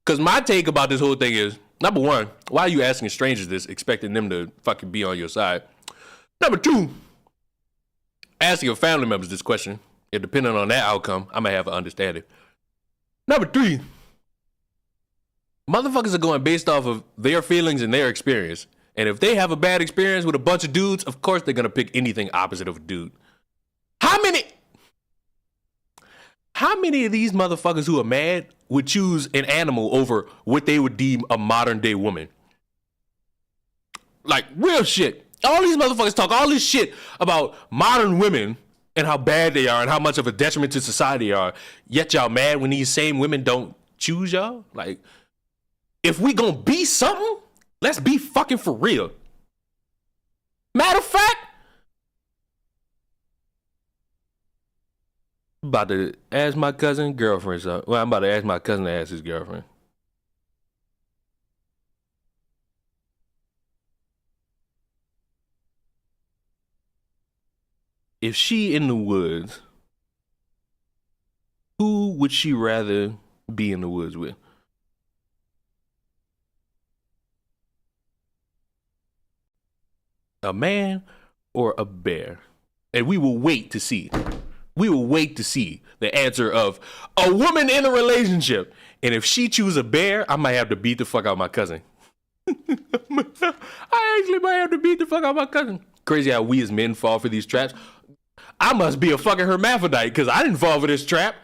Because my take about this whole thing is, number one, why are you asking strangers this, expecting them to fucking be on your side? Number two, asking your family members this question, and depending on that outcome, I may have an understanding. Number three, motherfuckers are going based off of their feelings and their experience. And if they have a bad experience with a bunch of dudes, of course they're going to pick anything opposite of a dude. How many of these motherfuckers who are mad would choose an animal over what they would deem a modern day woman? Like, real shit. All these motherfuckers talk all this shit about modern women and how bad they are and how much of a detriment to society they are. Yet y'all mad when these same women don't choose y'all? Like, if we gonna be something, let's be fucking for real. Matter of fact, I'm about to ask my cousin girlfriend something. Well, I'm about to ask my cousin to ask his girlfriend. If she in the woods, who would she rather be in the woods with? A man or a bear? And we will wait to see. We will wait to see the answer of a woman in a relationship. And if she choose a bear, I might have to beat the fuck out my cousin. I actually might have to beat the fuck out my cousin. Crazy how we as men fall for these traps. I must be a fucking hermaphrodite because I didn't fall for this trap.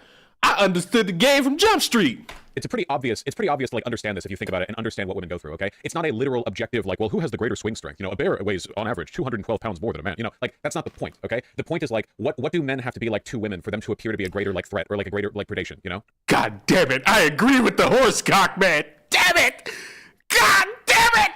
I understood the game from Jump Street. It's pretty obvious to like understand this if you think about it and understand what women go through, okay? It's not a literal objective like, well, who has the greater swing strength? You know, a bear weighs on average 212 pounds more than a man. You know, like that's not the point, okay? The point is like, what do men have to be like to women for them to appear to be a greater like threat or like a greater like predation, you know? God damn it. I agree with the horse cock man. Damn it. God damn it.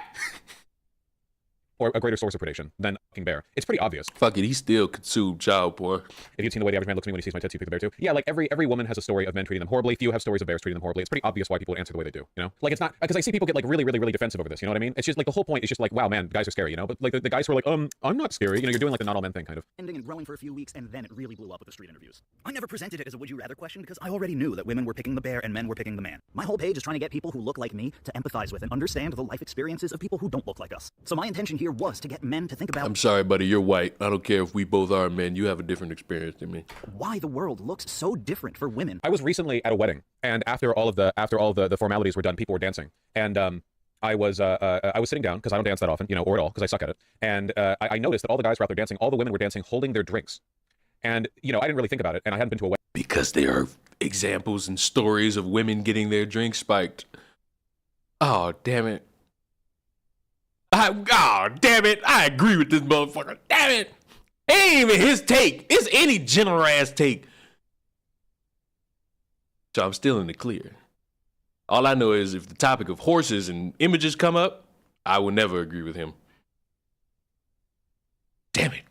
Or a greater source of predation than a fucking bear. It's pretty obvious. Fuck it, he still consumed child porn. If you've seen the way the average man looks at me when he sees my tits, you pick the bear too. Yeah, like every woman has a story of men treating them horribly. Few have stories of bears treating them horribly. It's pretty obvious why people would answer the way they do, you know? Like it's not, because I see people get like really defensive over this, you know what I mean? It's just like the whole point is just like, wow, man, guys are scary, you know? But like the guys who are like, I'm not scary, you know, you're doing like the not all men thing kind of. Ending and growing for a few weeks, and then it really blew up with the street interviews. I never presented it as a would you rather question because I already knew that women were picking the bear and men were picking the man. My whole page is trying to get people who look like me to empathize with and understand the life experiences of people who don't look like us. So my intention here was to get men to think about... I'm sorry, buddy, you're white. I don't care if we both are men. You have a different experience than me. Why the world looks so different for women. I was recently at a wedding, and after all of the formalities were done, people were dancing, and I was sitting down because I don't dance that often, you know, or at all because I suck at it, and I noticed that all the guys were out there dancing, all the women were dancing, holding their drinks, and you know I didn't really think about it, and I hadn't been to a wedding because there are examples and stories of women getting their drinks spiked. Oh damn it! Damn it! I agree with this motherfucker. Damn it! It ain't even his take. It's any general ass take. So I'm still in the clear. All I know is if the topic of horses and images come up, I will never agree with him. Damn it!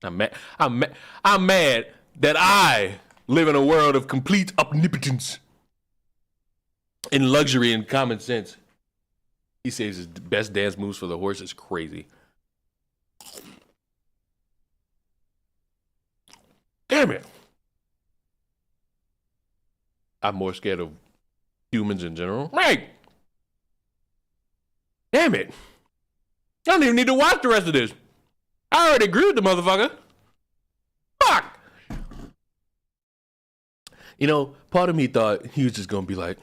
I'm mad that I live in a world of complete omnipotence. in luxury and common sense. He says his best dance moves for the horse is crazy. Damn it. I'm more scared of humans in general. Right. Damn it. I don't even need to watch the rest of this. I already agree with the motherfucker. Fuck. You know, part of me thought he was just going to be like,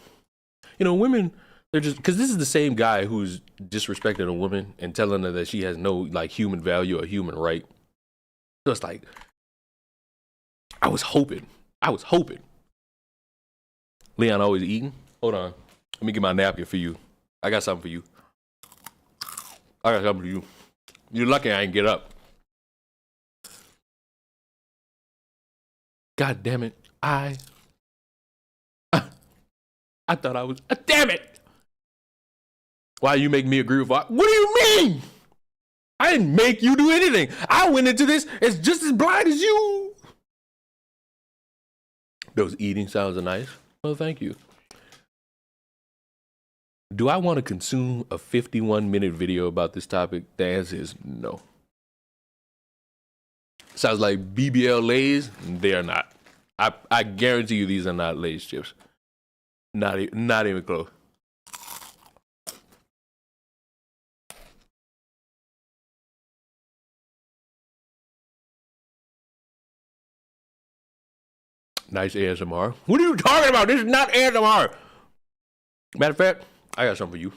you know, women, they're just, because this is the same guy who's disrespecting a woman and telling her that she has no, like, human value or human right. So it's like, I was hoping. Leon always eating? Hold on. Let me get my napkin for you. I got something for you. You're lucky I ain't get up. God damn it. I thought I was... damn it! Why you make me agree with... What do you mean? I didn't make you do anything. I went into this as just as blind as you. Those eating sounds are nice. Well, thank you. Do I want to consume a 51-minute video about this topic? The answer is no. Sounds like BBL Lay's. They are not. I guarantee you these are not Lay's chips. Not even close. Nice ASMR. What are you talking about? This is not ASMR. Matter of fact, I got something for you.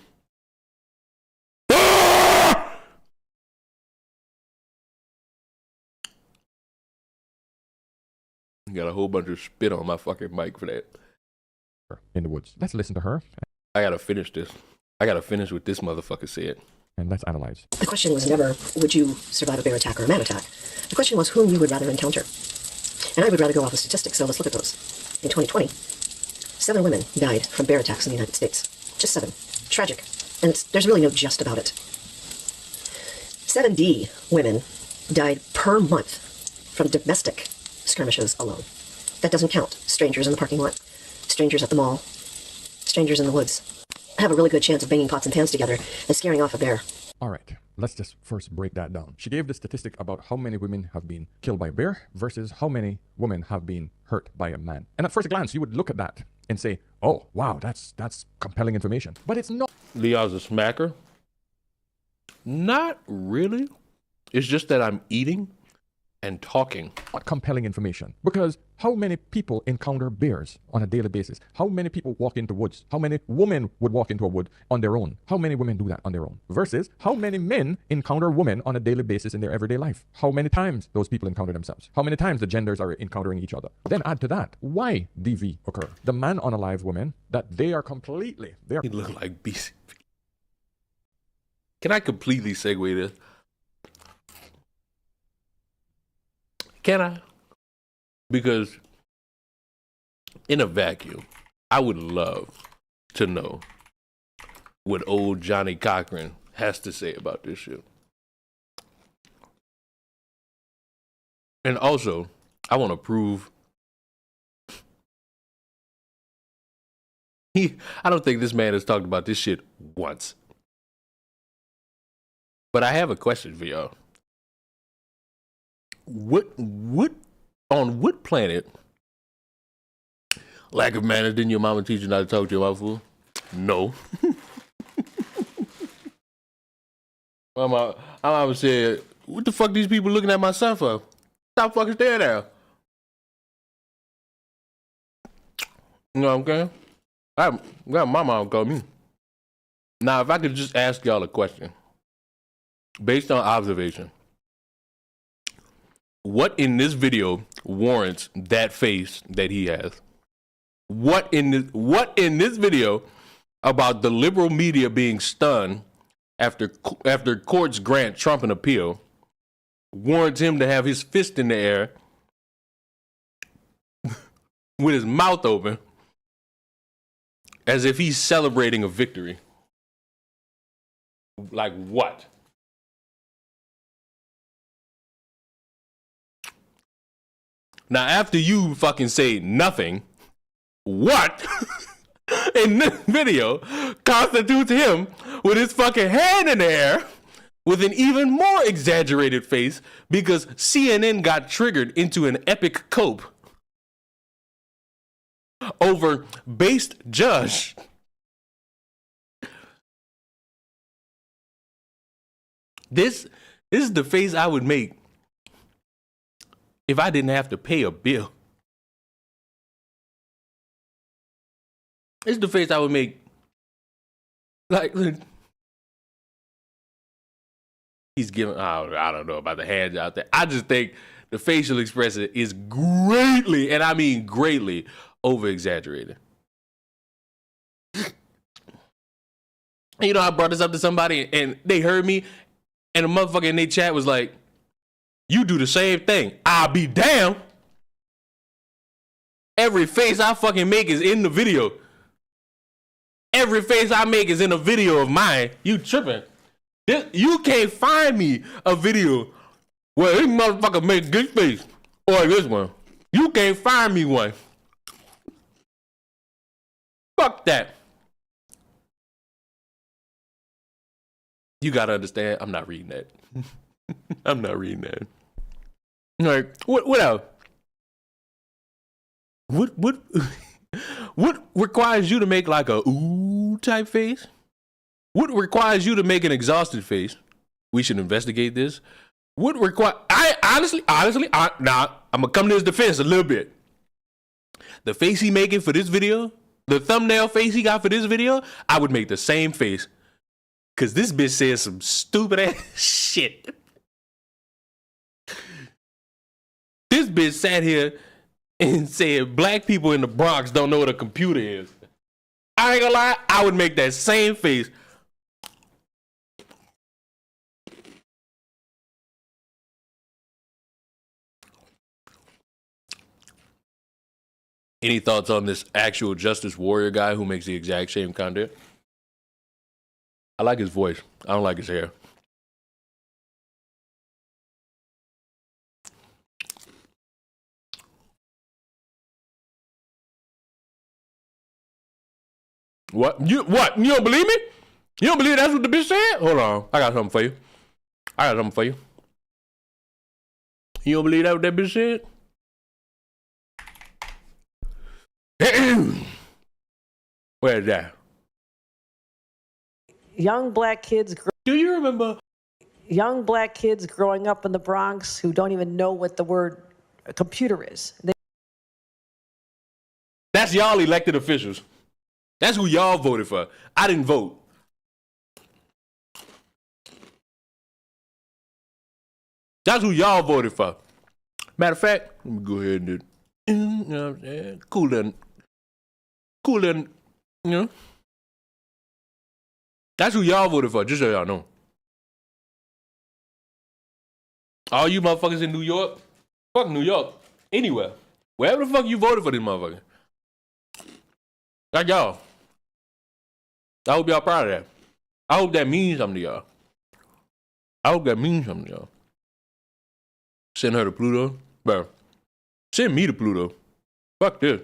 Got a whole bunch of spit on my fucking mic for that. In the woods. Let's listen to her. I gotta finish this. I gotta finish what this motherfucker said. And let's analyze. The question was never, would you survive a bear attack or a man attack? The question was whom you would rather encounter. And I would rather go off of statistics, so let's look at those. In 2020, 7 women died from bear attacks in the United States. Just 7. Tragic. And there's really no just about it. 70 women died per month from domestic skirmishes alone. That doesn't count strangers in the parking lot, strangers at the mall, strangers in the woods. Have a really good chance of banging pots and pans together and scaring off a bear. All right, let's just first break that down. She gave the statistic about how many women have been killed by a bear versus how many women have been hurt by a man. And at first glance, you would look at that and say, oh, wow, that's compelling information. But it's not. Leon's a smacker? Not really. It's just that I'm eating and talking. Not compelling information. Because how many people encounter bears on a daily basis? How many people walk into woods? How many women would walk into a wood on their own? How many women do that on their own? Versus how many men encounter women on a daily basis in their everyday life? How many times those people encounter themselves? How many times the genders are encountering each other? Then add to that, why DV occur? The man on a live woman, that they are completely... He look like BCP. Can I completely segue this? Can I? Because in a vacuum, I would love to know what old Johnny Cochran has to say about this shit. And also, I want to prove I don't think this man has talked about this shit once. But I have a question for y'all. On what planet, lack of manners, didn't your mama teach you not to talk to your mouth full? No. My mama said, what the fuck these people looking at my son for? Stop fucking staring at her. You know what I'm saying? My mom called me. Now, if I could just ask y'all a question, based on observation, what in this video warrants that face that he has? What in this video about the liberal media being stunned after courts grant Trump an appeal warrants him to have his fist in the air with his mouth open as if he's celebrating a victory? Like what? Now, after you fucking say nothing, what in this video constitutes him with his fucking hand in the air with an even more exaggerated face because CNN got triggered into an epic cope over based judge. This is the face I would make if I didn't have to pay a bill. It's the face I would make. Like, he's giving, I don't know about the hands out there. I just think the facial expression is greatly, and I mean greatly, over exaggerated. You know, I brought this up to somebody and they heard me, and the motherfucker in their chat was like, you do the same thing. I'll be damned. Every face I fucking make is in the video. Every face I make is in a video of mine. You tripping. You can't find me a video where this motherfucker make this face or this one. You can't find me one. Fuck that. You gotta understand, I'm not reading that. I'm not reading that. Like, what else? What requires you to make like a ooh type face? What requires you to make an exhausted face? We should investigate this. What require? I'm gonna come to his defense a little bit. The face he making for this video, the thumbnail face he got for this video, I would make the same face. Cause this bitch says some stupid ass shit. This bitch sat here and said black people in the Bronx don't know what a computer is. I ain't gonna lie, I would make that same face. Any thoughts on this actual Justice Warrior guy who makes the exact same content? I like his voice. I don't like his hair. What? You don't believe me? You don't believe that's what the bitch said? Hold on. I got something for you. You don't believe that what that bitch said? Where is that? Young black kids. Do you remember? Young black kids growing up in the Bronx who don't even know what the word computer is. That's y'all elected officials. That's who y'all voted for. I didn't vote. That's who y'all voted for. Matter of fact, let me go ahead and do it. You know what I'm saying? Cool then, you know. That's who y'all voted for, just so y'all know. All you motherfuckers in New York, fuck New York, anywhere. Wherever the fuck you voted for this motherfucker. Like y'all. I hope y'all proud of that. I hope that means something to y'all. Send her to Pluto. Bro. Send me to Pluto. Fuck this.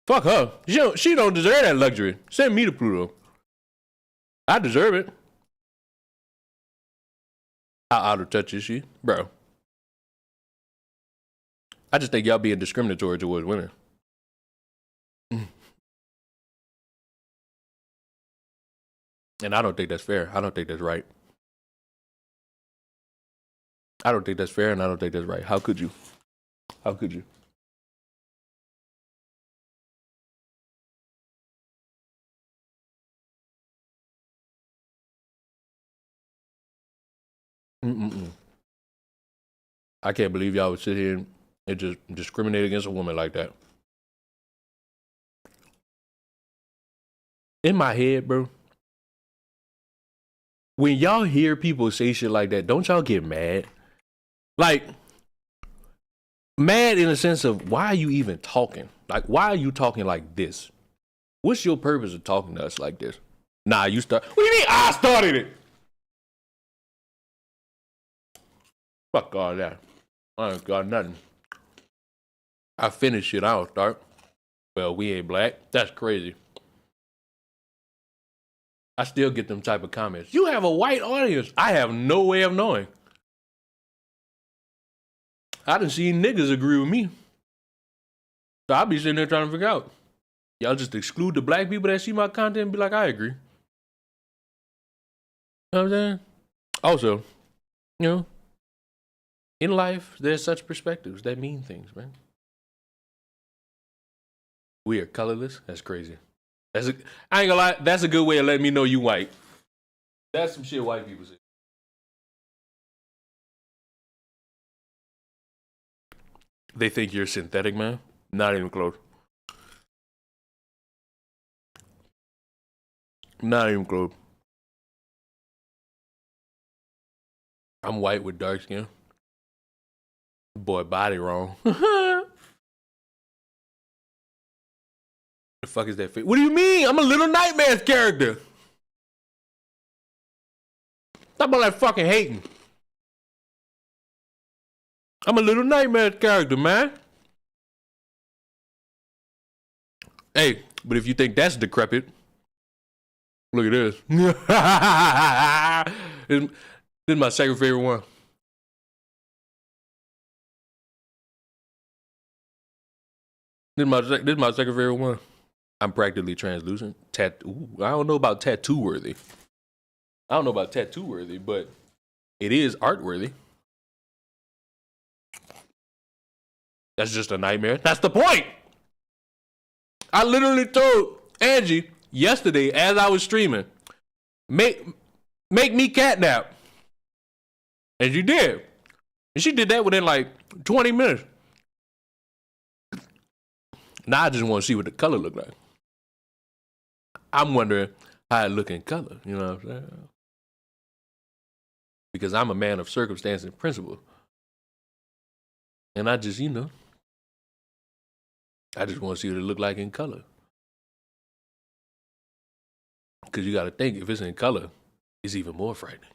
Fuck her. She don't deserve that luxury. Send me to Pluto. I deserve it. How out of touch is she? Bro. I just think y'all being discriminatory towards women. And I don't think that's fair. I don't think that's right. I don't think that's fair, and I don't think that's right. How could you? How could you? I can't believe y'all would sit here and just discriminate against a woman like that. In my head, bro, when y'all hear people say shit like that, don't y'all get mad? Like, mad in the sense of, why are you even talking? Like, why are you talking like this? What's your purpose of talking to us like this? Nah, you start. What do you mean I started it? Fuck all that. I ain't got nothing. I finished shit, I don't start. Well, we ain't black. That's crazy. I still get them type of comments. You have a white audience. I have no way of knowing. I done seen niggas agree with me. So I'll be sitting there trying to figure out. Y'all just exclude the black people that see my content and be like, I agree. You know what I'm saying? Also, you know, in life, there's such perspectives that mean things, man. We are colorless. That's crazy. I ain't gonna lie. That's a good way of letting me know you white. That's some shit white people say. They think you're synthetic, man. Not even close. Not even close. I'm white with dark skin. Boy, body wrong. The fuck is that fit? What do you mean? I'm a Little Nightmares character. Stop all that fucking hating. I'm a Little Nightmares character, man. Hey, but if you think that's decrepit, look at this. This is my second favorite one. This is my second favorite one. I'm practically translucent. I don't know about tattoo worthy. I don't know about tattoo worthy, but it is art worthy. That's just a nightmare. That's the point. I literally told Angie yesterday as I was streaming, make me catnap. And she did. And she did that within like 20 minutes. Now I just want to see what the color look like. I'm wondering how it look in color. You know what I'm saying? Because I'm a man of circumstance and principle. And I just, you know, I just want to see what it look like in color. Because you got to think, if it's in color, it's even more frightening.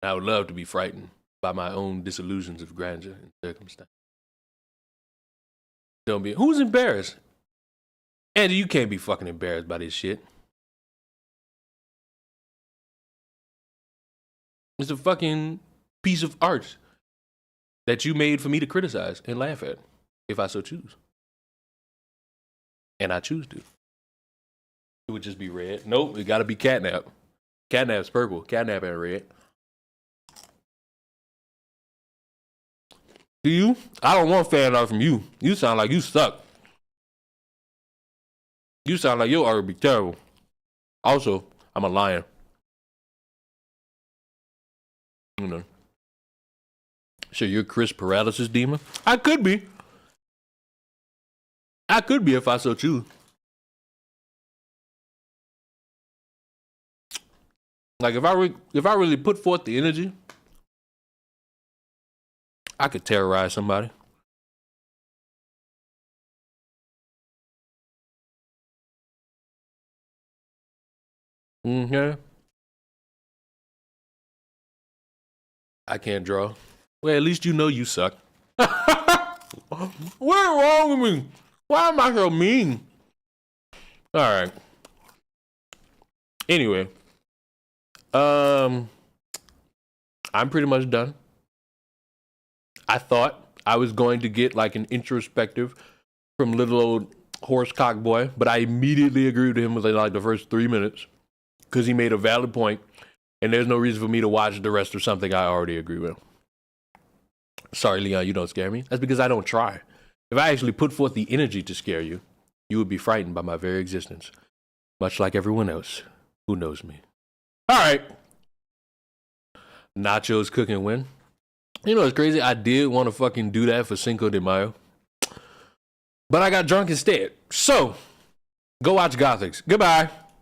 I would love to be frightened by my own disillusions of grandeur and circumstance. Don't be. Who's embarrassed? Andy, you can't be fucking embarrassed by this shit. It's a fucking piece of art that you made for me to criticize and laugh at, if I so choose. And I choose to. It would just be red. Nope, it gotta be catnap. Catnap's purple. Catnap ain't red. Do you? I don't want fan art from you. You sound like you suck. You sound like your art would be terrible. Also, I'm a lion. You know. So you're Chris Paralysis Demon? I could be. I could be if I so choose. Like if I really put forth the energy, I could terrorize somebody. Mm-hmm. I can't draw. Well, at least you know you suck. What's wrong with me? Why am I so mean? All right. Anyway, I'm pretty much done. I thought I was going to get like an introspective from little old horsecock boy, but I immediately agreed with him within like the first 3 minutes because he made a valid point, and there's no reason for me to watch the rest of something I already agree with. Sorry, Leon, you don't scare me. That's because I don't try. If I actually put forth the energy to scare you, you would be frightened by my very existence, much like everyone else who knows me. All right. Nachos cook and win. You know, it's crazy. I did want to fucking do that for Cinco de Mayo, but I got drunk instead. So, go watch Gothics. Goodbye.